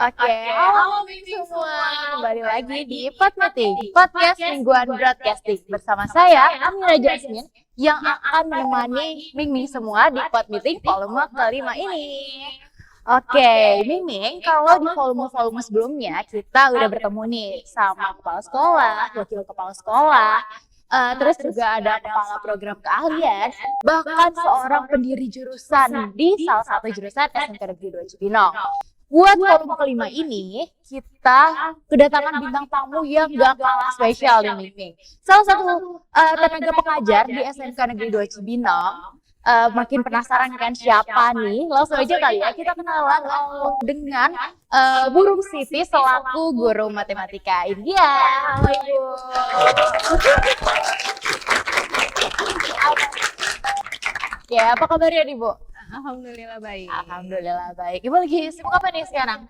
Oke, halo semua, kembali lagi di Pod Meeting, podcast mingguan broadcasting bersama saya Amira Jasmine yang akan menemani Ming semua di Pod Meeting volume kelima ini. Oke, Ming, kalau di volume-volume sebelumnya kita udah bertemu nih sama kepala sekolah, wakil kepala sekolah, terus juga ada kepala program keahlian, bahkan seorang pendiri jurusan di salah satu jurusan SMK Negeri 2 Cibinong. Buat volume kelima ini, kita kedatangan bintang tamu yang gak kalah spesial nih, Ming. Salah satu tenaga pengajar di SMK Negeri 2 Cibinong. Makin penasaran kan siapa nih? Langsung aja kali ya, kita kenalan dengan Bu Siti selaku guru matematika. Ini dia. Halo Ibu. Ya, apa kabarnya nih, Bu? Alhamdulillah baik. Alhamdulillah baik. Ibu lagi sibuk apa nih sekarang?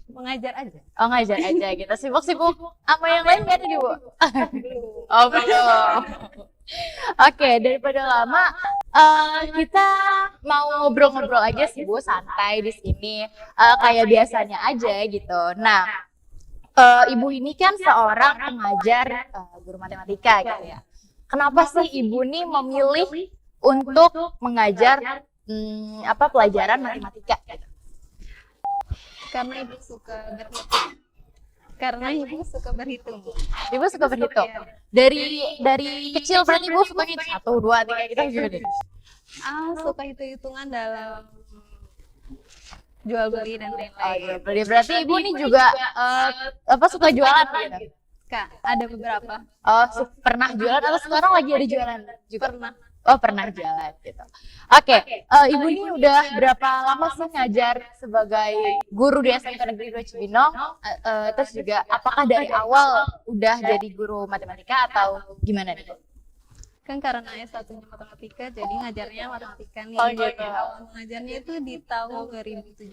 Mengajar aja. Oh, ngajar aja gitu. Sibuk-sibuk sama yang lain gak nih, Bu? Oh, belum. Oke, daripada lama, kita mau ngobrol-ngobrol aja sih, Bu, santai di sini. Kayak biasanya aja gitu. Nah, Ibu ini kan seorang pengajar guru matematika gitu ya. Kenapa sih Ibu nih memilih untuk mengajar pelajaran matematika? Karena ibu suka berhitung. Ibu suka berhitung. Dari kecil berarti Ibu suka hitung 1, 2, 3 gitu gimana? Suka hitung-hitungan dalam jual beli dan lain-lain. Oh iya, berarti Ibu nih juga suka jualan gitu? Kak, ada beberapa. Oh, pernah jualan atau sekarang lagi ada jualan juga? Pernah. Oh, pernah jalan gitu. Oke, Ibu ini udah berapa lama sih ngajar sebagai guru di SMK Negeri 2 Cibinong? Terus juga apakah dari awal udah jadi guru matematika atau gimana nih? Kan karena S1-nya matematika, jadi ngajarnya matematika nih. Oh gitu. Awal mengajarnya itu di tahun 2017.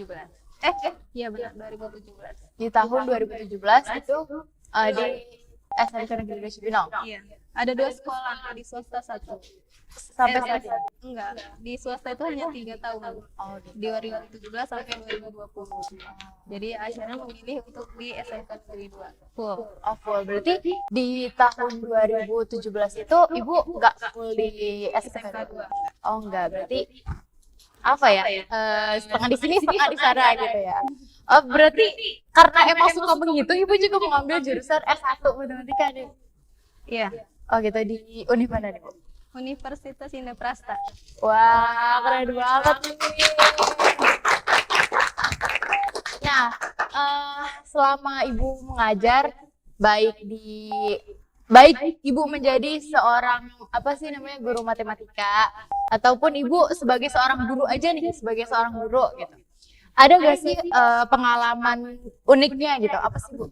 Iya benar, 2017. Di tahun 2017 itu di SMK Negeri 2 Cibinong? Iya. Ada 2 sekolah, di swasta 1. Sampai saat ini? Enggak, di swasta itu hanya 3 tahun. Oh, gitu. Di 2017 sampai 2020. Jadi akhirnya memilih untuk di SMK Negeri 2 full. Oh, full. Berarti di tahun 2017 itu Ibu nggak full di SMK 2? Oh, enggak. Berarti apa ya? Setengah di sini, setengah di sana gitu ya. Oh, berarti karena emang suka menghitung, Ibu juga mengambil jurusan S1 matematika nih? Iya. Oh gitu, di Univ mana nih, Bu? Universitas Indoprasta. Wah, keren banget nih. Nah, selama Ibu mengajar, baik Ibu menjadi seorang guru matematika, ataupun Ibu sebagai seorang guru aja nih, sebagai seorang guru gitu. Ada nggak sih pengalaman uniknya gitu? Apa sih, Bu?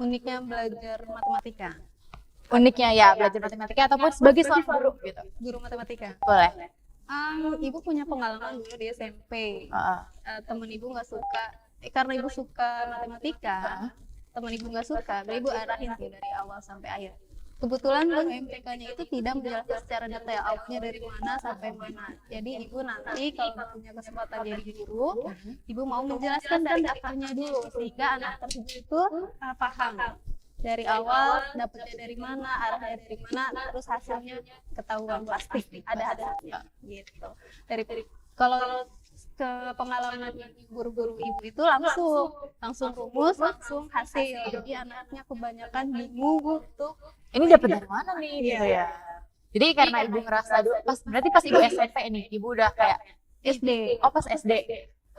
Uniknya belajar matematika. Uniknya ya belajar matematika ataupun sebagai seorang guru gitu. Guru matematika. Boleh. Ibu punya pengalaman dulu di SMP. Temen ibu nggak suka, karena ibu suka matematika. Temen ibu nggak suka, jadi ibu arahin tuh dari awal sampai akhir. Kebetulan guru MTK-nya itu tidak menjelaskan secara detail awalnya dari mana sampai mana. Jadi ibu nanti kalau punya kesempatan jadi guru, ibu mau menjelaskan dari akarnya dulu sehingga anak tersebut itu paham. Dari awal dapetnya dari mana, arahnya dari mana, terus hasilnya ketahuan pasti ada hasilnya gitu. Kalau ke pengalaman guru-guru ibu itu langsung rumus, langsung hasil. Jadi anaknya kebanyakan bingung untuk ini dapat dari mana nih gitu ya. Jadi karena Ibu ngerasa dulu berarti pas Ibu SMP nih, Ibu udah kayak SD. Oh, pas SD.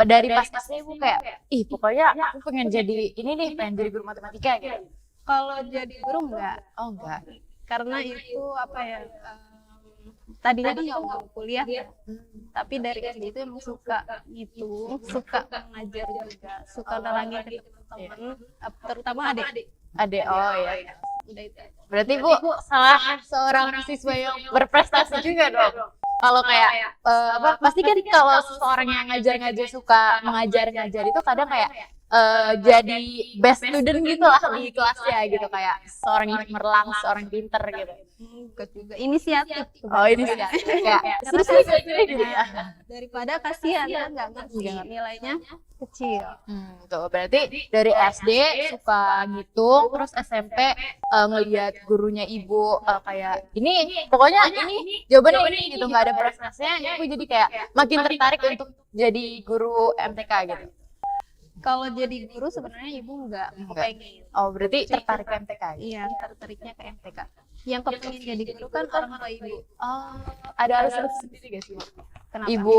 Dari pas SD Ibu kayak pokoknya aku pengen jadi ini nih, pengen jadi guru matematika gitu. Kalau jadi guru enggak. Oh, enggak. Karena itu tadinya kan nggak mau kuliah ya. Tapi dari SD itu emang suka ngitung, suka mengajar juga, suka nerangin ke teman-teman, terutama adik. Oh ya. Udah itu. Berarti Bu salah seorang siswa yang berprestasi juga dong. Kalau kayak pasti kan kalau seseorang yang ngajar-ngajar suka mengajar-ngajar itu kadang kayak jadi best student gitu lah di kelasnya gitu, kayak seorang yang cemerlang, seorang pinter gitu. Enggak juga, inisiatif. Oh ini sih kayak Karena serius nih gitu ya. daripada kasihan kan nggak ngerti nilainya kecil. Tuh berarti dari SD suka ngitung, terus SMP ngelihat gurunya ibu kayak ini, pokoknya ini jawabannya ini gitu, nggak ada prosesnya, ibu jadi kayak makin tertarik untuk jadi guru MTK gitu. Kalau jadi guru sebenarnya ibu nggak kepengen. Oh berarti tertarik ke MTK gitu? Iya, tertariknya ke MTK. Yang kepengen jadi guru kan orang tua ibu. Oh, ada alasan sendiri gak sih? Kenapa? Ibu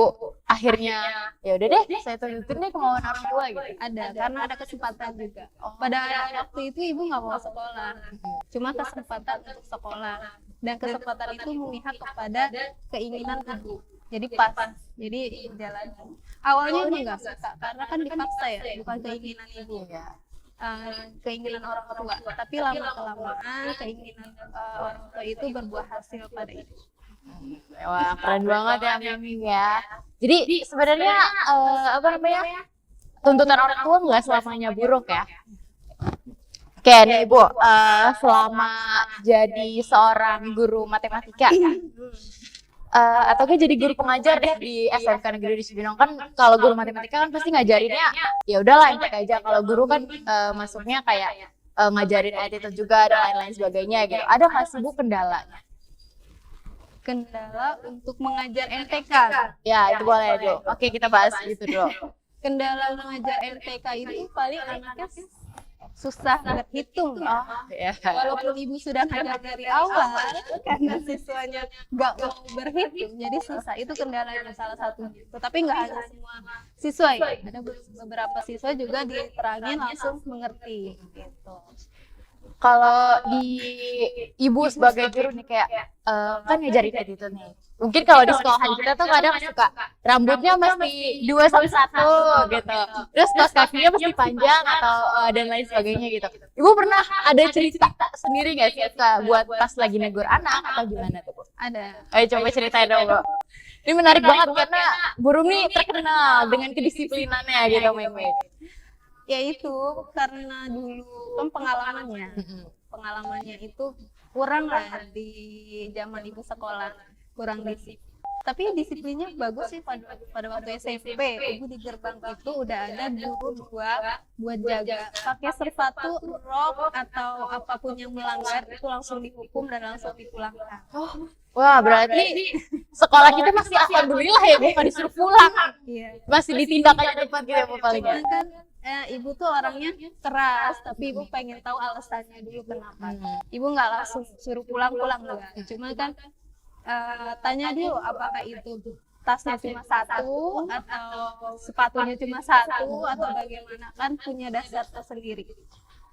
akhirnya ya udah deh, saya turutin deh kemauan orang tua gitu. Ada, karena ada kesempatan juga. Pada waktu itu ibu nggak mau sekolah, cuma kesempatan untuk sekolah. Dan kesempatan itu memihak kepada keinginan ibu. Jadi pas, jadi jalan. Awalnya ibu nggak suka, karena kan dipaksa ya, bukan keinginan ibu. Keinginan orang tua, tapi lama kelamaan keinginan orang tua itu berbuah hasil pada ibu. Wah keren banget ya Mimi ya. Jadi sebenarnya apa namanya, tuntutan orang tua nggak selamanya buruk ya. Oke nih Ibu, selama jadi seorang guru matematika atau kan jadi guru pengajar deh di SMK Negeri di Cibinong, kan kalau guru matematika kan pasti ngajarinnya ya udahlah MTK aja. Kalau guru kan masuknya kayak ngajarin editor juga dan lain-lain sebagainya gitu. Ada nggak sih Bu kendalanya? Kendala untuk mengajar MTK. Ya itu boleh dulu. Oke kita bahas gitu dulu. Kendala mengajar MTK itu paling anaknya susah berhitung ya. Ya. Walaupun ibu sudah ngajar dari awal, karena siswanya nggak mau berhitung, jadi susah. Itu kendalanya salah satunya. Tetapi nggak hanya semua siswa ya, ada beberapa siswa juga diterangin langsung mengerti. Gitu. Kalau di ibu sebagai guru nih kayak kan ngajarin editor nih. Mungkin kalau di sekolahan kita tuh kadang suka rambutnya mesti 2 1 gitu. Terus kaos kakinya mesti panjang atau dan lain sebagainya gitu. Ibu pernah ada cerita sendiri nggak sih buat pas lagi negur anak atau gimana tuh Bu? Ada. Ayo coba ceritain dong Bu. Ini menarik banget karena burung nih terkenal dengan kedisiplinannya gitu Mimi. Ya itu karena dulu kan pengalamannya itu kurang lah di zaman ibu sekolah, kurang disiplin. Tapi disiplinnya bagus sih pada waktu SMP. Ibu di gerbang itu udah ada guru buat jaga, pakai sepatu, rok atau apapun yang melanggar itu langsung dihukum dan langsung dipulangkan. Wah berarti sekolah kita masih alhamdulillah ya bukan disuruh pulang. Iya. Masih ditindak aja depan gitu ya Bu paling ya. Kan ibu tuh orangnya keras, tapi ibu pengen tahu alasannya dulu kenapa. Ibu nggak langsung suruh pulang enggak. Cuma kan tanya dulu apakah itu tasnya cuma satu atau sepatunya cuma satu atau bagaimana, kan punya dasar tersendiri.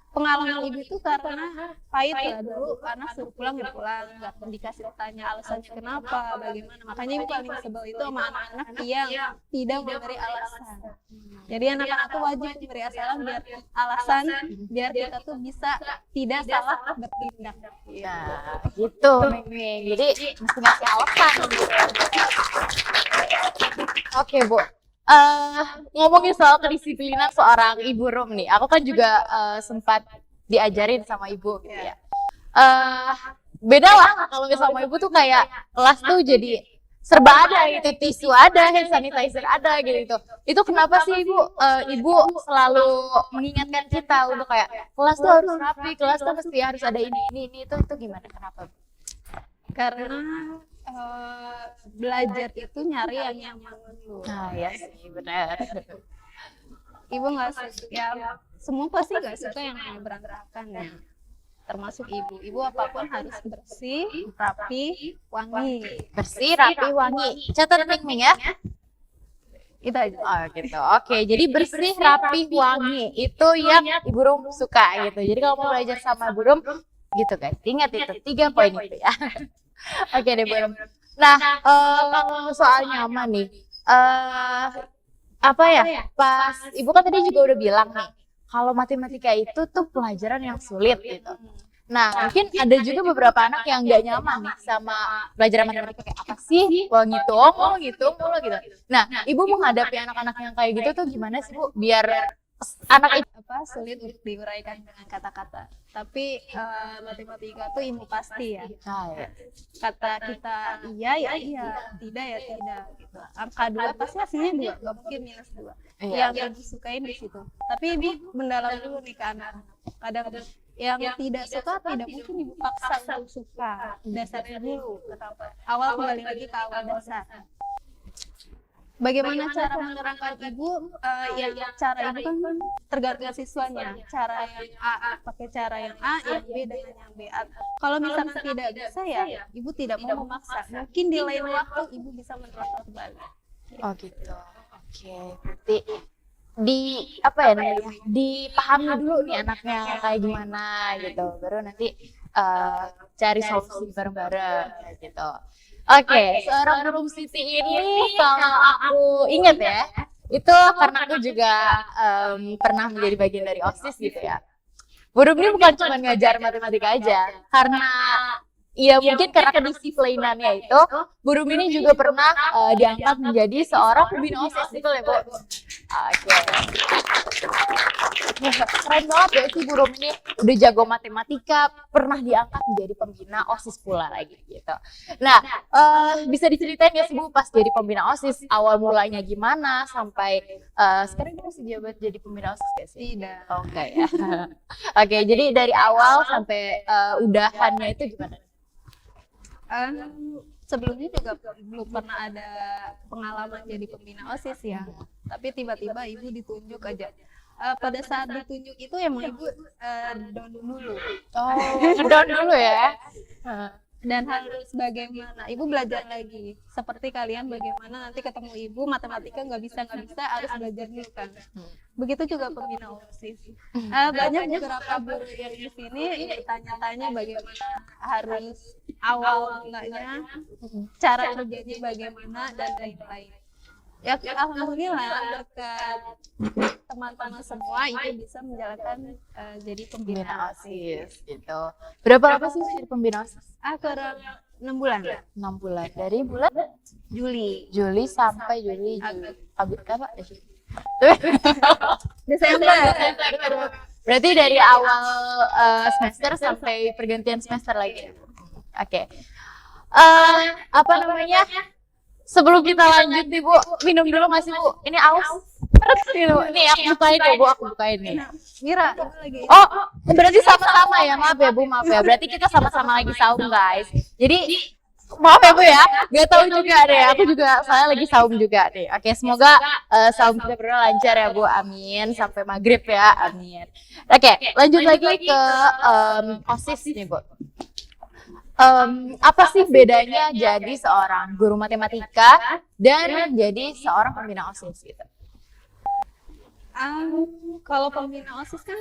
Pengalaman ibu itu karena pahit lah dulu, karena suruh pulang ya pulang, nggak dikasih tanya alasannya kenapa, bagaimana. Makanya ibu paling sebel itu sama anak-anak yang tidak memberi alasan. Jadi anak-anak tuh wajib memberi alasan biar kita tuh bisa tidak salah bertindak. Ya gitu Mimi. Jadi mesti ngasih alasan gitu. Oke Bu. Ngomongin soal kedisiplinan seorang ibu rum nih, aku kan juga sempat diajarin sama ibu gitu ya. Beda lah kalau sama ibu tuh kayak kelas tuh jadi serba ada gitu, tisu ada, hand sanitizer ada gitu. Itu kenapa sih ibu selalu mengingatkan kita untuk kayak kelas tuh harus rapi, kelas tuh mesti harus ada ini itu gimana, kenapa Bu? Karena belajar itu nyari yang nyaman dulu. Nah ya sih benar. Ibu nggak suka, ya semua pasti nggak suka yang berantakan ya, termasuk ibu. Ibu apapun harus bersih, rapi, wangi. Bersih, rapi, wangi. Catat Ming ya. Itu aja. Oh gitu. Oke, jadi bersih, rapi, wangi itu yang Ibu Rum suka gitu. Jadi kalau mau belajar sama Ibu Rum gitu guys, ingat itu 3 poin itu ya. Oke deh Bu Rum. Nah, kalau soal nyaman nih, apa ya? Pas Ibu kan tadi juga udah bilang nih, kalau matematika itu tuh pelajaran yang sulit gitu. Nah, mungkin ada juga beberapa anak yang nggak nyaman nih sama pelajaran matematika, kayak apa sih? Wah ngitung mulu gitu. Nah, Ibu menghadapi anak-anak yang kayak gitu tuh gimana sih Bu? Biar anak itu. sulit untuk diuraikan dengan kata-kata. Tapi matematika tuh ilmu pasti ya. Ya. Kata kita iya ya iya, tidak ya tidak gitu. Angka 2 pasti hasilnya 2, nggak mungkin minus 2. Iya. Yang ibu sukain di situ. Tapi ibu mendalam dulu nih ke anak. Kadang yang tidak suka tidak mungkin ibu paksa untuk suka. Dasarnya dulu. Kenapa? Awal kembali lagi ke awal dasar. Bagaimana cara menerangkan ibu? Yang cara ibu kan tergantung siswanya. Cara yang A pakai cara yang A, yang B dengan yang B. Kalau misalkan tidak bisa ya, ibu tidak mau memaksa. Mungkin di lain waktu ibu bisa menerapkan kembali. Oh gitu. Oke, berarti apa ya namanya? Dipahami dulu nih anaknya kayak gimana gitu. Baru nanti cari solusi bareng-bareng gitu. Oke, seorang Room City ini kalau aku ingat ya, itu karena aku juga pernah menjadi bagian dari OSIS gitu ya. Bu Rum ini bukan cuma ngajar matematika aja, karena ya mungkin karena kedisiplinannya itu, Bu Rum ini juga pernah diangkat menjadi seorang pembina OSIS, betul ya Bu? Oke. Keren banget ya sih Bu Rum ini, udah jago matematika, pernah diangkat menjadi pembina OSIS pula lagi gitu. Nah, bisa diceritain nggak sih Bu pas jadi pembina OSIS, awal mulanya gimana sampai sekarang dia masih jabat jadi pembina OSIS gak sih? Tidak. Oke ya. Oke, jadi dari awal sampai udahannya itu gimana? Sebelumnya juga belum pernah ada pengalaman jadi pembina OSIS ya. Tapi tiba-tiba ibu ditunjuk aja. Pada saat ditunjuk itu emang ibu down dulu. Oh, down dulu ya. Dan harus bagaimana? Ibu belajar lagi. Seperti kalian bagaimana nanti ketemu ibu matematika nggak bisa harus belajar dulu kan. Begitu juga pembina OSIS. Banyak beberapa guru yang di sini bertanya-tanya bagaimana harus awal mulanya, cara kerjanya bagaimana dan lain-lain. Ya alhamdulillah berkat teman-teman semua ibu bisa menjalankan jadi pembina OSIS. Gitu. Berapa lama sih jadi pembina OSIS? Kurang 6 bulan. 6 bulan. Dari bulan Juli sampai Juli. Apa? Desember. Berarti dari awal semester sampai pergantian semester lagi. Oke. Apa namanya? Sebelum kita lanjut nih Bu, minum dulu nggak sih Bu? Ini aus. Gitu. Nih aku bukain ya Bu, aku bukain nih. Mira, lagi. Oh, berarti sama-sama ya, maaf ya Bu, maaf ya. Berarti kita sama-sama lagi saum guys. Jadi maaf ya Bu ya, gak tahu juga deh. Aku juga saya lagi saum juga deh. Oke, semoga saum kita berdua lancar ya Bu, amin. Sampai maghrib ya, amin. Oke, lanjut lagi ke OSIS nih Bu. Apa sih bedanya jadi seorang guru matematika dan jadi seorang pembina OSIS gitu? Kalau pembina OSIS kan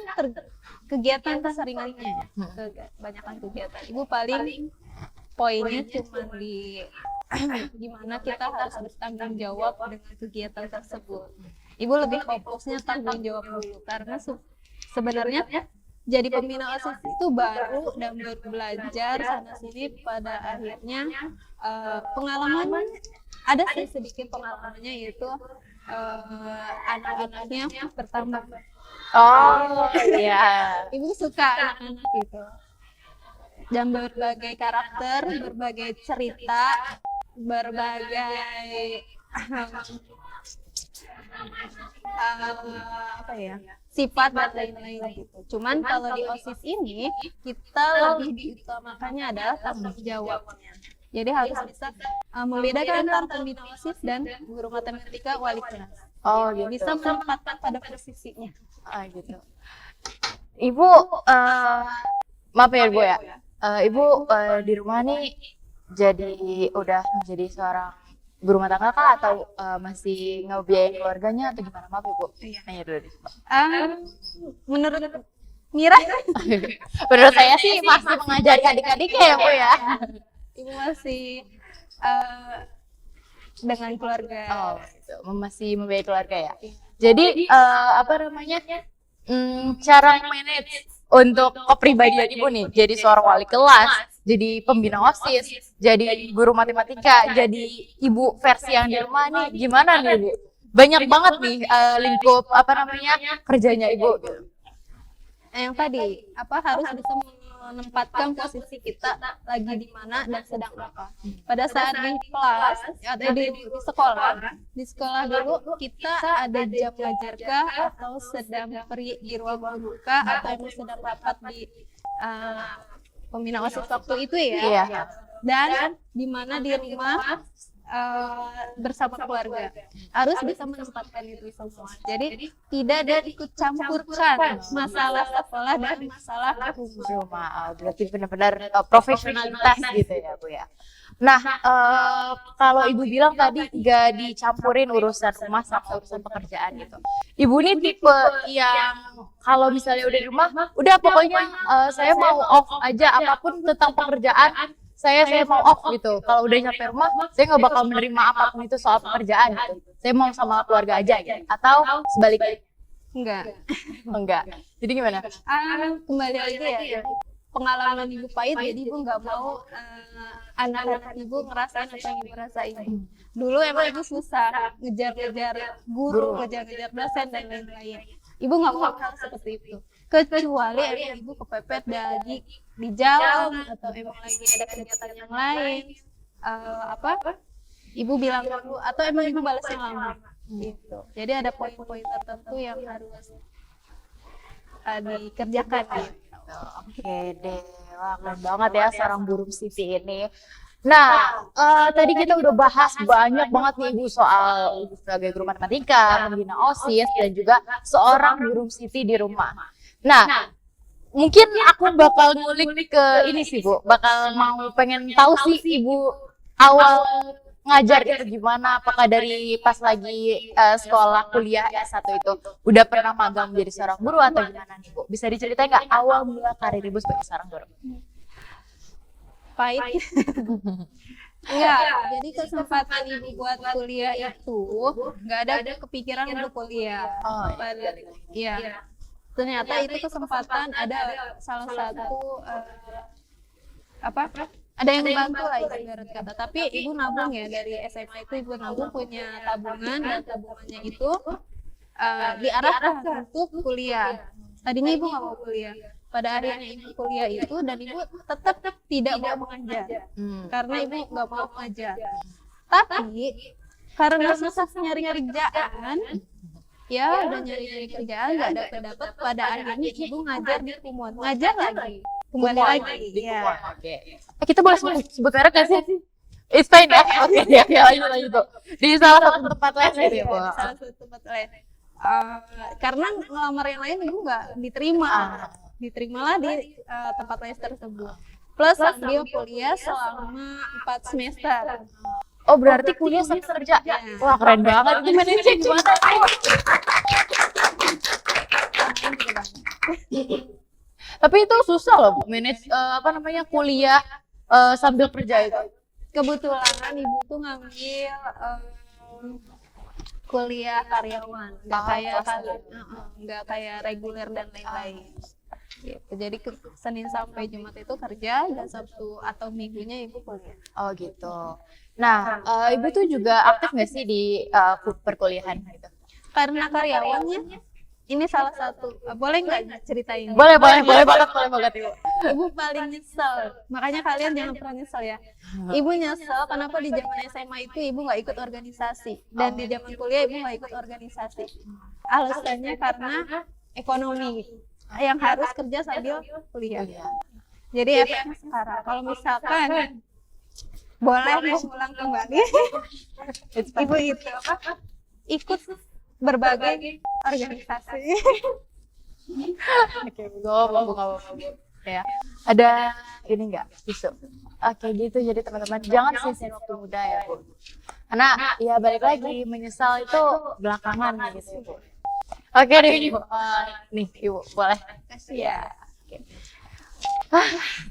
kegiatan keseringannya, kebanyakan kegiatan. Ibu paling poinnya cuma di gimana kita harus bertanggung jawab dengan kegiatan tersebut. Ibu lebih fokusnya tanggung jawab dulu karena sebenarnya jadi pembina OSIS itu baru dan baru belajar sana sini, pada akhirnya pengalaman ada sih sedikit pengalamannya, yaitu anak-anaknya bertambah. Oh iya. Ibu suka anak-anak gitu. Dan berbagai karakter, berbagai cerita, berbagai apa ya, sifat dan lain-lain gitu. Cuman kalau di OSIS ini kita lebih diutamakannya adalah tanggung jawabnya. Jadi harus bisa membedakan antara pembina OSIS dan guru matematika wali kelas. Oh gitu. Bisa menempatkan pada posisinya. Gitu. Ibu, maaf ya Bu ya. Ibu di rumah nih jadi udah menjadi seorang guru mata tangga kah atau masih ngebiayain keluarganya atau gimana? Maaf ya Bu. Tanya dulu deh. Menurut Mira, menurut saya sih masih mengajari adik-adiknya ya Bu ya. Ibu masih dengan keluarga. Oh, gitu. Masih membiayai keluarga ya. Jadi apa namanya? Cara manage untuk kepribadian Ibu nih, jadi seorang wali kelas, jadi pembina OSIS, jadi guru matematika, jadi ibu versi yang di rumah nih, gimana nih Bu? banyak banget nih lingkup apa namanya kerjanya ibu gitu. Yang tadi harus bisa menempatkan posisi kita lagi di mana dan sedang apa. Pada saat di kelas atau di sekolah dulu kita ada jam ngajar kah, atau sedang pergi di ruang guru kah, atau emang sedang rapat di pembina OSIS waktu itu ya. Iya. Dan di mana di rumah bersama keluarga harus bisa menempatkan itu semua. Jadi tidak ada ikut campurkan masalah sekolah dan masalah rumah. Berarti benar-benar profesionalitas gitu ya Bu ya. Nah, kalau Ibu bilang tadi gak dicampurin urusan rumah sama urusan pekerjaan gitu. Ibu ini tipe yang kalau misalnya udah di rumah, udah pokoknya saya mau off aja apapun tentang pekerjaan. Saya mau off gitu. Kalau udah nyampe rumah, saya nggak bakal menerima apapun itu soal pekerjaan gitu. Saya mau sama keluarga aja gitu. Atau sebaliknya? Enggak. Jadi gimana? Kembali lagi ya, pengalaman ibu pahit, jadi ibu nggak mau anak-anak ibu ngerasain apa yang ibu rasain. Dulu emang ibu susah ngejar-ngejar guru, ngejar-ngejar dosen dan lain-lain. Ibu nggak mau hal seperti itu. Kecuali emang ibu kepepet di jalan, atau emang lagi ada kegiatan yang lain, ibu bilang dulu, atau emang ibu balasnya lama gitu. Jadi ada poin-poin tertentu yang harus dikerjakan gitu. Oke deh, wah keren banget ya seorang burung Siti ini. Nah, tadi kita udah bahas banyak banget nih Ibu soal Ibu sebagai guru matematika, membina OSIS, dan juga seorang burung Siti di rumah. Nah, mungkin aku bakal ngulik ke ini sih Bu, bakal pengen tahu sih Ibu awal ngajar itu gimana, apakah dari pas lagi sekolah kuliah S1 itu udah pernah magang menjadi seorang guru atau gimana nih Bu? Bisa diceritain nggak awal mula karir Ibu sebagai seorang guru? Pahit. Enggak, jadi kesempatan ibu buat kuliah itu nggak ada kepikiran untuk kuliah. Iya. Ternyata itu kesempatan, ada salah satu ada yang membantu lah ibarat kata. Tapi ibu nabung ya, dari SMA itu ibu nabung, punya tabungan, dan tabungannya itu diarahkan untuk kuliah. Tadinya ibu nggak mau kuliah. Pada akhirnya ibu kuliah itu, dan ibu tetap tidak mau mengajar karena ibu nggak mau mengajar. Tapi karena susah nyari kerjaan, ya udah nyari kerjaan nggak dapat, pada akhirnya ibu ngajar di Kumon, ngajar lagi, kembali lagi ya. Kita boleh sebut merek nggak sih? It's fine ya. Oke, ya lanjut tuh. Di salah satu tempat les gitu ya, Bu. Salah satu tempat les. Karena ngelamar yang lain ibu nggak diterimalah di tempat les tersebut. Plus sambil kuliah selama 4 semester. Oh, berarti kuliah sambil kerja. Wah, keren banget. Gimana sih? Gimana? Tapi itu susah loh, manage kuliah sambil kerja itu. Kebetulan ibu tuh ngambil kuliah karyawan, nggak kayak reguler dan lain-lain. Gitu. Jadi Senin sampai Jumat itu kerja, dan Sabtu atau Minggunya ibu kuliah. Oh gitu. Nah, ibu tuh juga aktif nggak sih di perkuliahan gitu? Karena karyawannya, ini salah satu. Boleh nggak ceritain? Boleh banget ibu. Ibu paling nyesel, makanya kalian jangan pernah nyesel ya. Ibu nyesel kenapa di zaman SMA itu ibu nggak ikut organisasi, dan di zaman kuliah ibu nggak ikut organisasi. Alasannya karena ekonomi, yang harus kerja sambil kuliah. Jadi efeknya sekarang, kalau misalkan boleh mengulang kembali, ibu itu ikut berbagai organisasi. Oke, bunga. Ya, ada ini nggak tisu? Oke, gitu. Jadi teman-teman jangan sia-siain waktu muda ya Bu. Karena ya balik lagi, menyesal itu belakangan gitu Bu. Oke deh Ibu. Nih Ibu boleh. Kasih ya. Oke.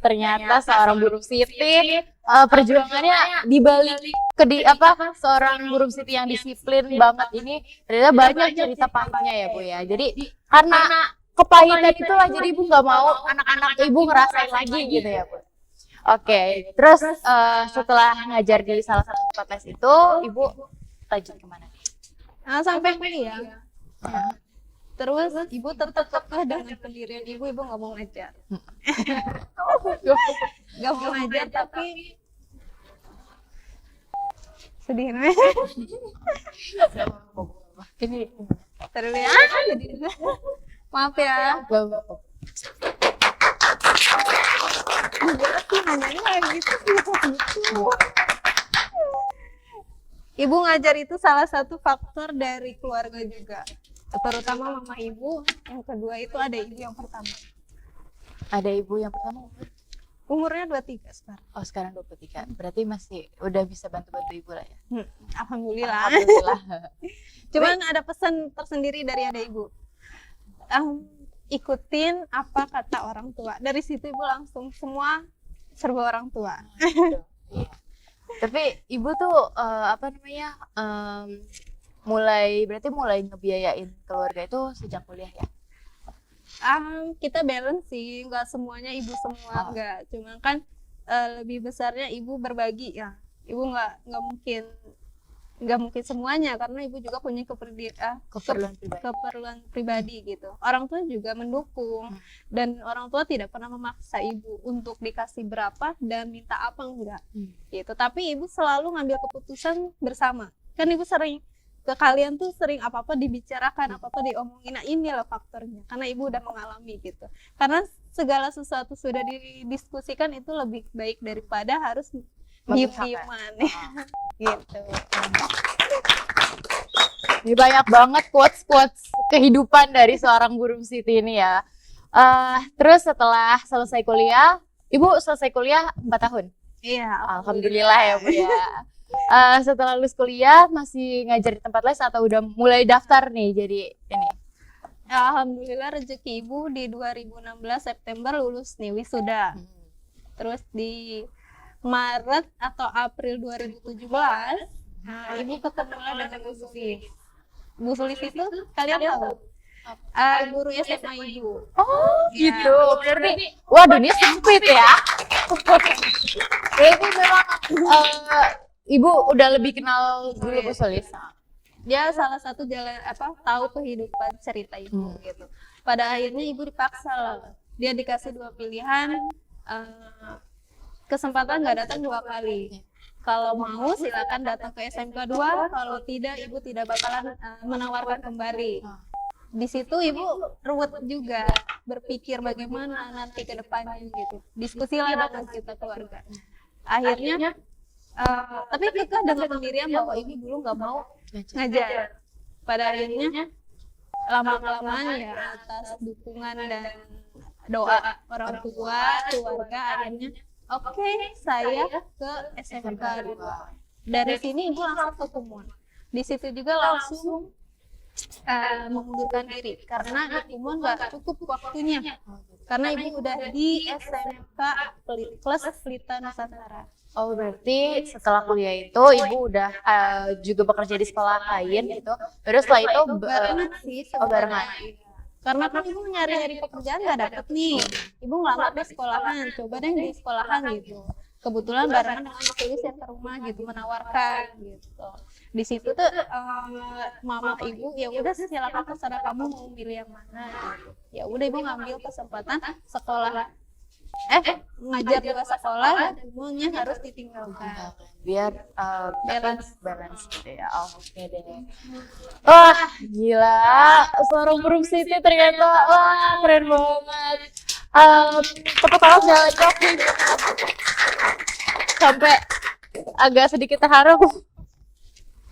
Ternyata seorang burung Siti perjuangannya dibalik seorang burung Siti yang disiplin banget ini ternyata banyak cerita pahitnya ya Bu ya. Jadi karena kepahitan itulah jadi Ibu nggak mau anak-anak Ibu ngerasain lagi gitu ya Bu. Oke, terus setelah ngajar di salah satu tempat les itu Ibu lanjut kemana? sampai kuliah. Ya. Terus ibu tetap kekeh dengan pendirian ibu nggak mau ngajar. Nggak mau ngajar, tapi sedih nih. Ini Terus ya, jadi maaf ya. Nanyanya kayak gitu. Ibu ngajar itu salah satu faktor dari keluarga juga, terutama mama ibu. Yang kedua itu ada ibu yang pertama. Ada ibu yang pertama Umurnya 23 sekarang. Oh, sekarang 23. Berarti masih udah bisa bantu-bantu ibu lah ya. Alhamdulillah. Alhamdulillah. Cuman ada pesan tersendiri dari ada ibu. Ikutin apa kata orang tua. Dari situ ibu langsung semua serba orang tua. Iya. Tapi ibu tuh mulai ngebiayain keluarga itu sejak kuliah ya? Kita balance sih, nggak semuanya ibu semua, nggak. Cuma kan lebih besarnya ibu berbagi ya. Ibu nggak mungkin semuanya, karena ibu juga punya keperluan pribadi gitu. Orang tua juga mendukung, dan orang tua tidak pernah memaksa ibu untuk dikasih berapa dan minta apa, enggak gitu. Tapi ibu selalu ngambil keputusan bersama. Kan ibu sering ke kalian tuh sering apa-apa dibicarakan, apa-apa diomongin. Nah, ini loh faktornya, karena ibu udah mengalami gitu. Karena segala sesuatu sudah didiskusikan itu lebih baik daripada harus diem-dieman gitu. Ini banyak banget quotes kehidupan dari seorang Guru Siti ini ya. Terus setelah selesai kuliah, ibu selesai kuliah 4 tahun? Iya. Alhamdulillah ya Bu ya. Setelah lulus kuliah masih ngajar di tempat les atau udah mulai daftar nih jadi ini? Alhamdulillah rezeki ibu di 2016 September lulus nih, wisuda. Terus di Maret atau April 2017 ibu ketemulah dengan Bu Sulis. Bu Sulis itu kalian tahu? Guru SMA ibu. Oh gitu, berarti waduh ini sempit ya. Berarti memang ibu udah lebih kenal dulu Bu Sulis. Dia salah satu jalan tahu kehidupan cerita ibu gitu. Pada akhirnya ibu dipaksa lah. Dia dikasih 2 pilihan, kesempatan nggak datang 2 kali. Kalau mau silakan datang ke SMK 2, kalau tidak ibu tidak bakalan menawarkan kembali. Di situ ibu ruwet juga, berpikir bagaimana nanti ke depannya gitu. Diskusilah dengan kita keluarga. Akhirnya tapi kekeh dengan pendirian bahwa ibu dulu nggak mau ngajar. Pada akhirnya lama-kelamaan ya atas dukungan dan doa orang tua, keluarga, akhirnya oke, saya ke SMK 2. Dari sini ibu langsung ke Kumon. Di situ juga langsung mengundurkan diri karena di Kumon nggak cukup waktunya. Karena ibu udah di SMK kelas Pelita Nusantara. Oh berarti setelah kuliah itu ibu udah juga bekerja di sekolah kain gitu. Terus setelah itu barengan sih barengan. Karena kan ibu nyari pekerjaan nggak dapet nih, ibu ngelamar di sekolahan, coba deh di sekolahan gitu. Kebetulan barengan dengan Bu Sulis yang ke rumah gitu menawarkan gitu. Di situ tuh mama ibu ya udah silakan terserah kamu mau milih yang mana gitu. Ya udah ibu ngambil kesempatan sekolah ngajar 2 sekolah dan semuanya harus ditinggalkan biar balance gitu ya. Oke deh. Wah gila, seorang Guru Siti ternyata wah keren banget. Tepuk tangan jalan sampai agak sedikit terharu.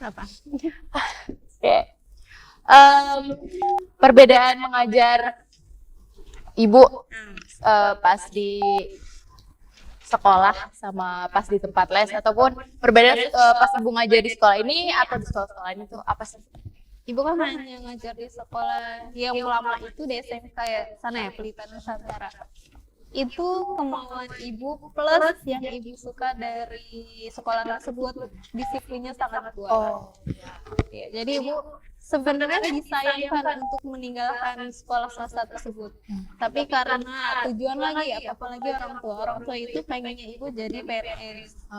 apa? Oke. Perbedaan mengajar ibu pas di sekolah sama pas di tempat les, ataupun perbedaan pas ibu ngajar di sekolah ini atau di sekolah ini tuh apa sih? Ibu kan hanya ngajar di sekolah yang lama itu di SMK ya, sana ya, Pelita Nusantara. Itu kemauan ibu plus yang ibu suka dari sekolah tersebut, disiplinnya sangat kuat. Ya, jadi ibu sebenarnya disayangkan untuk meninggalkan sekolah swasta tersebut. Tapi karena tujuan lagi, apalagi orang tua itu pengennya ibu jadi PNS.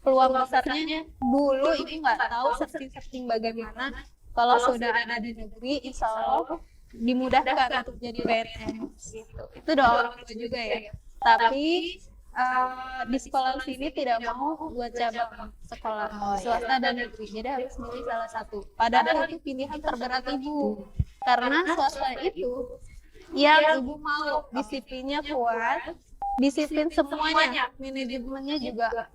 Peluang besarnya dulu ibu nggak tahu searching bagaimana Kalau sudah ada di negeri, insya Allah dimudahkan untuk jadi PNS gitu. Itu doa orang tua juga ya. Tapi di sekolah sini tidak mau buat cabang sekolah swasta dan negeri, jadi harus milih salah satu. Padahal itu pilihan terberat ibu, karena swasta itu yang ibu mau disiplinnya kuat, disiplin semuanya, manajemennya juga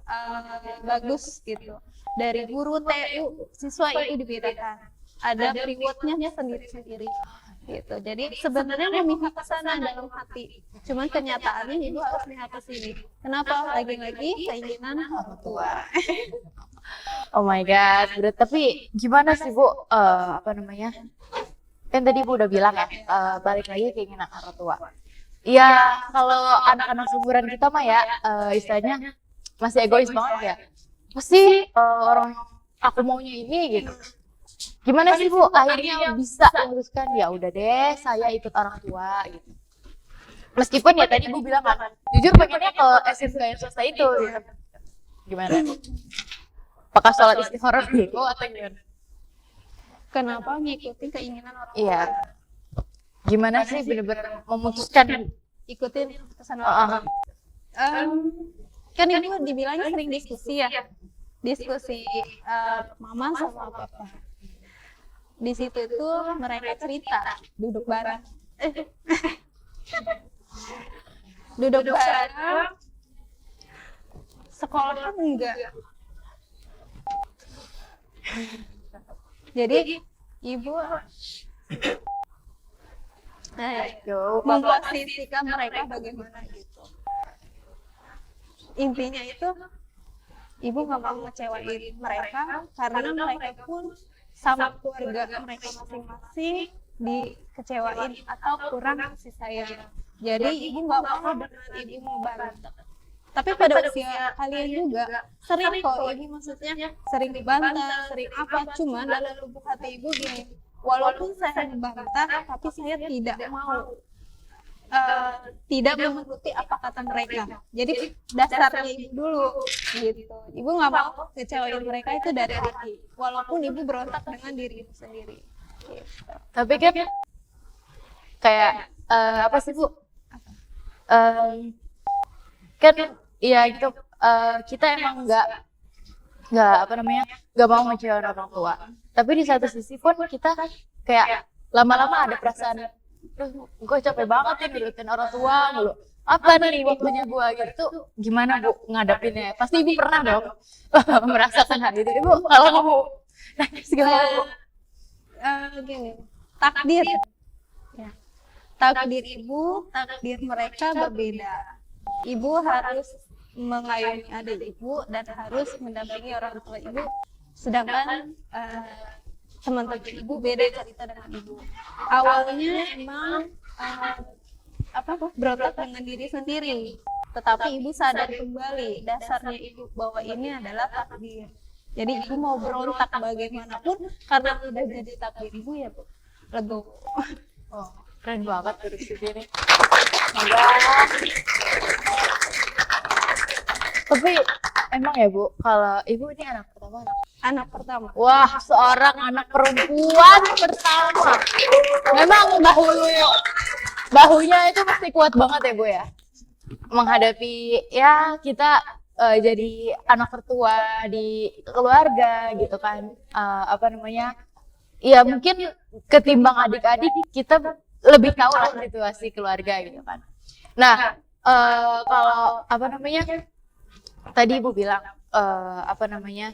bagus gitu. Dari guru, TU, siswa itu dibedakan, ada rewardnya sendiri-sendiri gitu. Jadi sebenarnya memihak ke sana dalam hati, cuman kenyataannya ibu harus mihak ke sini. Kenapa? Lagi-lagi keinginan orang tua. Oh my god, tapi gimana sih Bu, apa namanya, kan tadi Bu udah bilang ya, balik lagi keinginan orang tua. Ya kalau anak-anak seumuran kita mah ya, istilahnya masih egois banget ya, pasti orang aku maunya ini gitu. Gimana sih Bu akhirnya bisa memutuskan ya udah deh saya ikut orang tua gitu. Meskipun ya tadi Bu bilang kan, jujur pengennya ke SMK yang swasta itu gitu. Gimana? Apakah sholat istikharah dulu atau gimana? Kenapa ngikutin keinginan orang tua? Iya. Gimana sih bener-bener memutuskan ikutin pesan orang tua? Kan ibu dibilangnya sering diskusi ya, diskusi mama sama papa. Di situ itu mereka cerita duduk bareng, duduk bareng, sekolah kan enggak. Jadi ibu memposisikan mereka bagaimana gitu. Intinya itu ibu nggak mau ngecewain mereka, karena mereka pun sama keluarga mereka masing-masing dikecewain atau kurang kasih sayang. Jadi ibu nggak mau dengan ibu ngebantah. Tapi pada usia kalian juga sering kok ibu, maksudnya sering dibantah, sering apa, cuman dalam lubuk hati ibu gini, walaupun saya dibantah tapi saya tidak mau tidak menuruti apa kata mereka. Jadi dasarnya ibu dulu gitu. Ibu nggak mau kecewain mereka itu dari hati, walaupun ibu berontak dengan diri ibu sendiri gitu. Tapi kan kayak apa sih Bu, kan ya gitu, kita emang nggak apa namanya, nggak mau ngecewain orang tua, tapi di satu sisi pun kita kayak lama-lama ada perasaan, gue capek banget ya nurutin orang tua mulu, apa nih waktunya gue gitu. Gimana Bu ngadepinnya? Pasti ibu pernah dong merasakan hal itu. Ibu kalau mau nanya segala Bu. Gini, takdir ya. Takdir ibu, takdir mereka berbeda. Ibu harus mengayomi adik ibu dan harus mendampingi orang tua ibu, sedangkan teman-teman ibu beda cerita dengan ibu. Awalnya emang berontak dengan diri sendiri, tetapi ibu sadar kembali dasarnya ibu bahwa ini adalah takdir. Jadi ibu mau berontak bagaimanapun karena udah jadi takdir ibu ya Bu, legowo. Oh, keren banget terus di sini. Tapi emang ya Bu, kalau ibu ini anak pertama? Anak pertama. Wah, seorang anak perempuan pertama. Memang bahunya itu pasti kuat banget ya Bu ya, menghadapi ya kita jadi anak tertua di keluarga gitu kan. Apa namanya, ya mungkin ketimbang adik-adik kita lebih tahu lah situasi keluarga gitu kan. Nah, kalau apa namanya, tadi Ibu bilang apa namanya,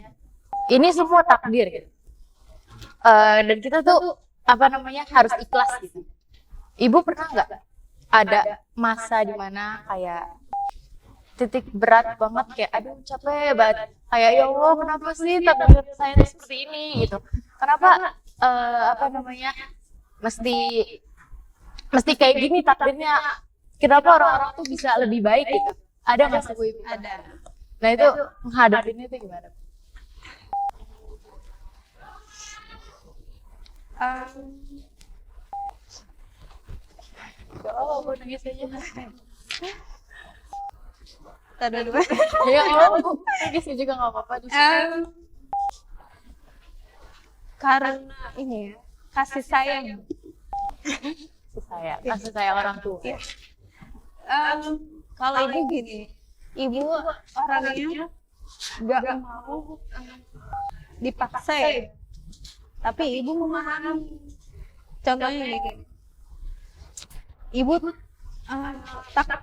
ini semua takdir gitu. Dan kita tuh apa namanya harus ikhlas gitu. Ibu pernah nggak ada masa dimana kayak titik berat banget, kayak aduh capek banget, kayak ya Allah kenapa sih takdir saya seperti ini gitu, kenapa apa namanya mesti kayak gini takdirnya, kenapa orang-orang tuh bisa lebih baik gitu, ada nggak sih Bu Ibu? Ada. Nah itu menghadapinya itu gimana? Oh, aku nangis aja. Tadi dulu. Ya, nangis juga nggak apa-apa di sini. Karena ini ya, kasih sayang. Kasih sayang orang tua. Iya. Kalau ibu gini, ibu orangnya nggak mau dipaksa ya, tapi ibu memahami. Contohnya gini, ibu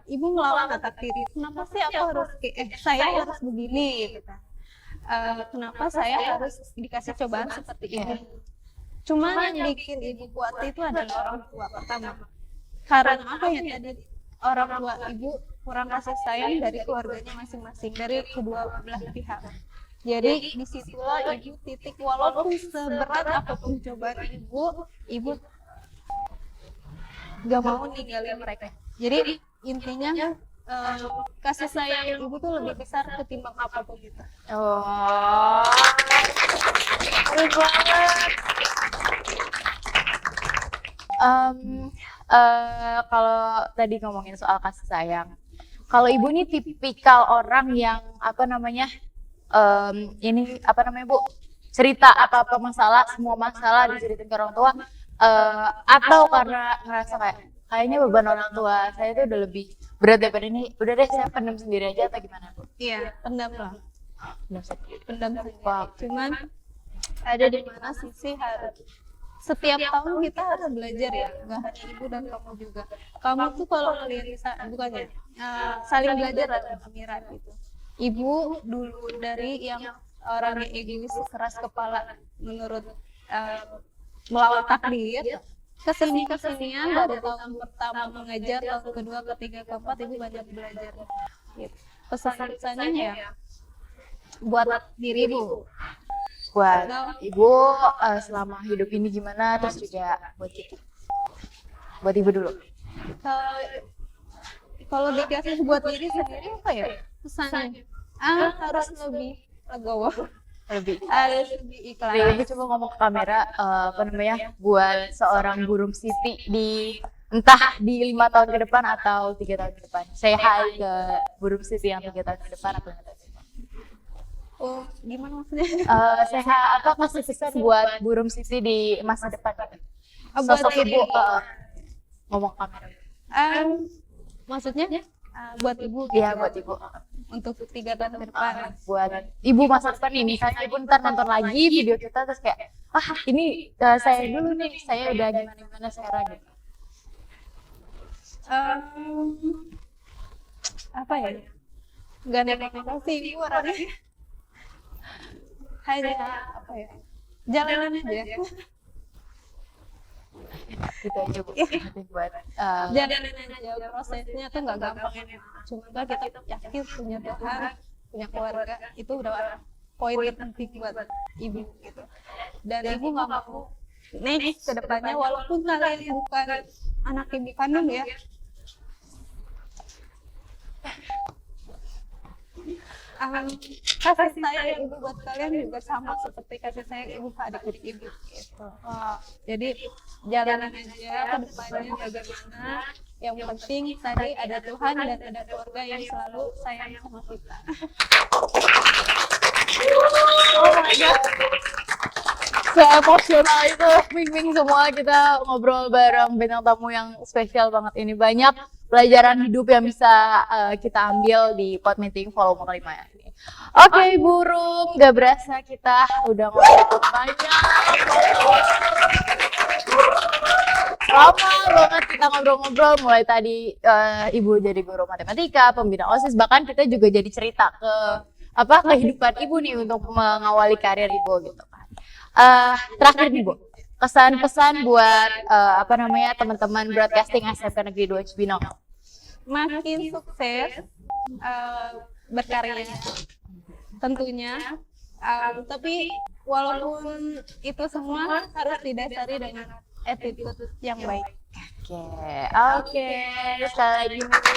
ibu melawan takdir. Kenapa sih aku harus saya harus begini gitu. Kenapa saya harus dikasih cobaan seperti ini? Cuma yang bikin ibu kuat itu adalah orang tua pertama. Karena apa ya tadi, orang tua ibu kurang kasih sayang dari keluarganya masing-masing, dari kedua belah pihak. Jadi disitulah ibu titik, walaupun seberat apapun cobaan ibu gak mau ninggalin mereka. Jadi intinya kasih sayang ibu tuh lebih besar ketimbang apapun gitu. Oh, keren banget. Kalau tadi ngomongin soal kasih sayang, kalau ibu nih tipikal orang yang Bu, cerita apa masalah, semua masalah diceritain ke orang tua, atau karena ngerasa kayaknya beban orang tua saya itu udah lebih berat daripada ini, udah deh saya pendam sendiri aja, atau gimana Bu? Iya, pendam lah. Pendam sendiri. Wow. Cuman ada di mana sisi harus setiap tahun kita harus belajar ya, nggak hanya ibu dan kamu juga. Kamu tuh kalau ngelihat bukannya saling belajar dalam Amira gitu. Ibu dulu dari yang orang yang egois, keras kepala menurut melawan takdir, kesinian dari tahun pertama mengajar, tahun kedua, ketiga, keempat ibu banyak belajar. Gitu. Pesan-pesannya ya buat diri ibu, buat ibu selama hidup ini gimana, terus juga buat kita, buat ibu dulu. Kalau dikasih buat diri sendiri apa ya pesannya? Harus lebih legowo, harus lebih ikhlas. Ibu coba ngomong ke kamera, buat seorang Burum Siti entah di 5 tahun ke depan atau 3 tahun ke depan. Say hi ke Burum Siti yang 3 tahun ke depan atau 5 tahun ke depan. Oh, gimana maksudnya? Apa kasih pesan buat Burum Siti di masa depan? Sosok ibu, ngomong kamera. Maksudnya buat ibu? Iya, buat ibu. Untuk 3 tahun ke depan. Buat ibu masa depan nih, misalnya ibu ntar nonton lagi video kita terus kayak, ini saya dulu nih, saya udah gimana sekarang gitu. Apa ya? Gak nek-nek sih ibu orangnya. Hanya apa ya? Jalanan aja. Gitu aja Bu. Buat jalanan aja, prosesnya tuh nggak gampang ini. Cuma kita yakin punya Tuhan, punya keluarga, itu udah poin terpenting buat ibu gitu. Dan ibu nggak mau next ke depannya, walaupun kalian bukan anak ibu kandung ya. Kasih sayang ibu buat kalian juga sama seperti kasih sayang ibu ke adik-adik ibu gitu. Jadi jalanan aja ke depannya bagaimana. Yang penting tadi ada Tuhan dan ada keluarga yang selalu sayang sama kita. Oh my god, se-emosional itu Ming semua kita ngobrol bareng bintang tamu yang spesial banget ini. Banyak pelajaran hidup yang bisa kita ambil di Pod Meeting volume kelima ini. Oke, Burum, gak berasa kita udah ngobrol banyak. Lama banget kita ngobrol-ngobrol, mulai tadi ibu jadi guru matematika, pembina OSIS, bahkan kita juga jadi cerita ke kehidupan ibu nih untuk mengawali karir ibu gitu kan. Terakhir nih Bu, kesan pesan buat teman-teman broadcasting SMK Negeri 2 Cibinong. Makin sukses berkarya tentunya, tapi walaupun itu semua harus didasari dengan attitude yang baik. Oke, sekali lagi.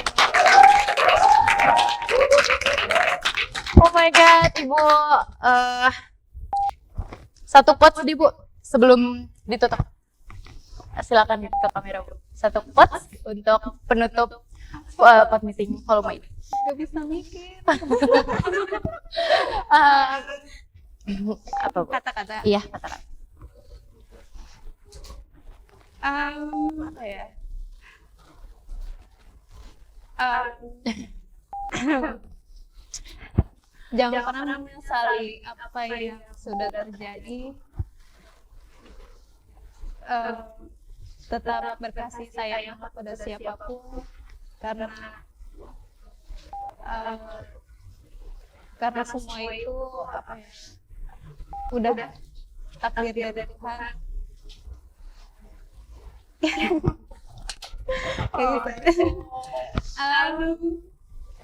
Oh my god, Ibu, satu quotes nih Bu sebelum ditutup. Silakan ke kamera Bu. Satu quotes untuk penutup Pod Meeting volume ini. Gak bisa mikir. Apa Bu? Kata-kata. Iya, kata-kata. Apa ya? Jangan pernah menyesali apa yang sudah terjadi. Tetap berkasih sayang kepada siapapun, karena semua itu apa ya, udah takdir dari Tuhan. Kayak gitu.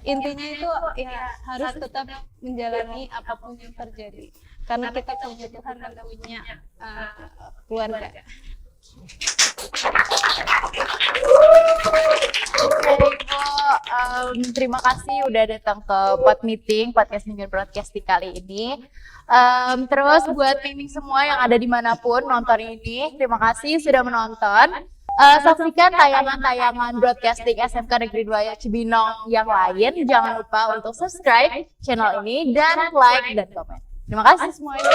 Intinya itu ya harus tetap menjalani apapun yang terjadi, karena kita punya Tuhan dan punya keluarga. Oke, Ibu, terima kasih udah datang ke Pod Meeting, podcast Mingguan Broadcasting kali ini. Terus buat Miming semua yang ada dimanapun nonton ini, terima kasih sudah menonton. Saksikan tayangan-tayangan broadcasting SMK Negeri 2 Cibinong yang lain. Jangan lupa untuk subscribe channel ini dan like dan komen. Terima kasih semuanya.